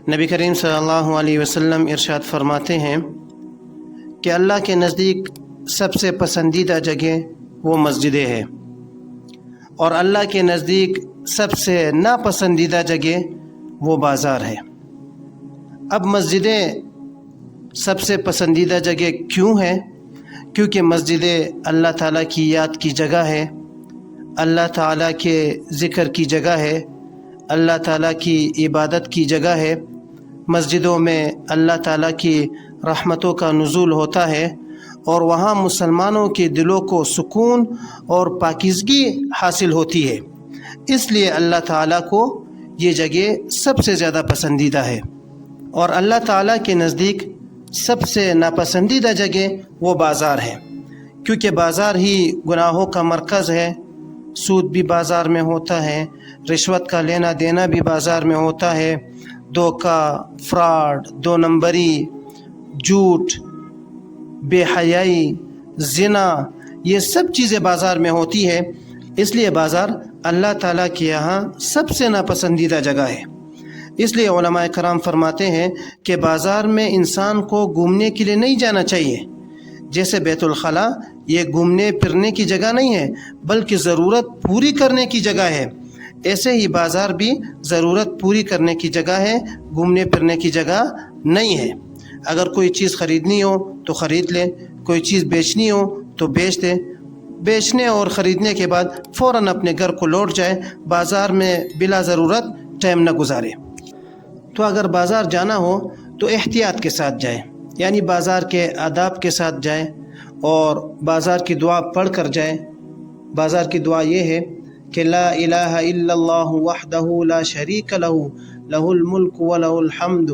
نبی کریم صلی اللہ علیہ وسلم ارشاد فرماتے ہیں کہ اللہ کے نزدیک سب سے پسندیدہ جگہ وہ مسجدیں ہیں، اور اللہ کے نزدیک سب سے ناپسندیدہ جگہ وہ بازار ہے۔ اب مسجدیں سب سے پسندیدہ جگہ کیوں ہے؟ کیونکہ مسجدیں اللہ تعالیٰ کی یاد کی جگہ ہے، اللہ تعالیٰ کے ذکر کی جگہ ہے، اللہ تعالیٰ کی عبادت کی جگہ ہے۔ مسجدوں میں اللہ تعالیٰ کی رحمتوں کا نزول ہوتا ہے، اور وہاں مسلمانوں کے دلوں کو سکون اور پاکیزگی حاصل ہوتی ہے۔ اس لیے اللہ تعالیٰ کو یہ جگہ سب سے زیادہ پسندیدہ ہے، اور اللہ تعالیٰ کے نزدیک سب سے ناپسندیدہ جگہ وہ بازار ہے، کیونکہ بازار ہی گناہوں کا مرکز ہے۔ سود بھی بازار میں ہوتا ہے، رشوت کا لینا دینا بھی بازار میں ہوتا ہے، دھوکہ، فراڈ، دو نمبری، جھوٹ، بے حیائی، زنا، یہ سب چیزیں بازار میں ہوتی ہے۔ اس لیے بازار اللہ تعالیٰ کے یہاں سب سے ناپسندیدہ جگہ ہے۔ اس لیے علماء کرام فرماتے ہیں کہ بازار میں انسان کو گھومنے کے لیے نہیں جانا چاہیے۔ جیسے بیت الخلاء یہ گھومنے پھرنے کی جگہ نہیں ہے، بلکہ ضرورت پوری کرنے کی جگہ ہے، ایسے ہی بازار بھی ضرورت پوری کرنے کی جگہ ہے، گھومنے پھرنے کی جگہ نہیں ہے۔ اگر کوئی چیز خریدنی ہو تو خرید لے، کوئی چیز بیچنی ہو تو بیچ دے، بیچنے اور خریدنے کے بعد فوراً اپنے گھر کو لوٹ جائے، بازار میں بلا ضرورت ٹائم نہ گزارے۔ تو اگر بازار جانا ہو تو احتیاط کے ساتھ جائے، یعنی بازار کے آداب کے ساتھ جائے، اور بازار کی دعا پڑھ کر جائے۔ بازار کی دعا یہ ہے کہ لا الہ الا اللہ وحدہ لا شریک لہ لہ الملک ولہ الحمد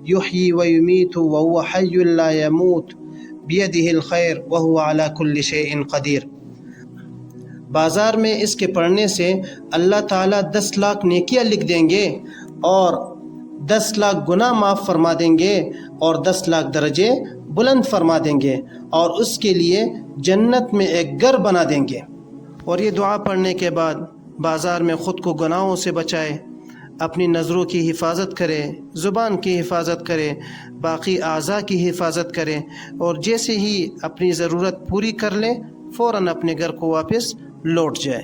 یحیی ویمیت وہو حی لا یموت بیدہ الخیر وہو علی کل شیء قدیر۔ بازار میں اس کے پڑھنے سے اللہ تعالیٰ 10 لاکھ نیکیاں لکھ دیں گے، اور 10 لاکھ گناہ معاف فرما دیں گے، اور 10 لاکھ درجے بلند فرما دیں گے، اور اس کے لیے جنت میں ایک گھر بنا دیں گے۔ اور یہ دعا پڑھنے کے بعد بازار میں خود کو گناہوں سے بچائے، اپنی نظروں کی حفاظت کرے، زبان کی حفاظت کرے، باقی اعضاء کی حفاظت کرے، اور جیسے ہی اپنی ضرورت پوری کر لے فوراً اپنے گھر کو واپس لوٹ جائے۔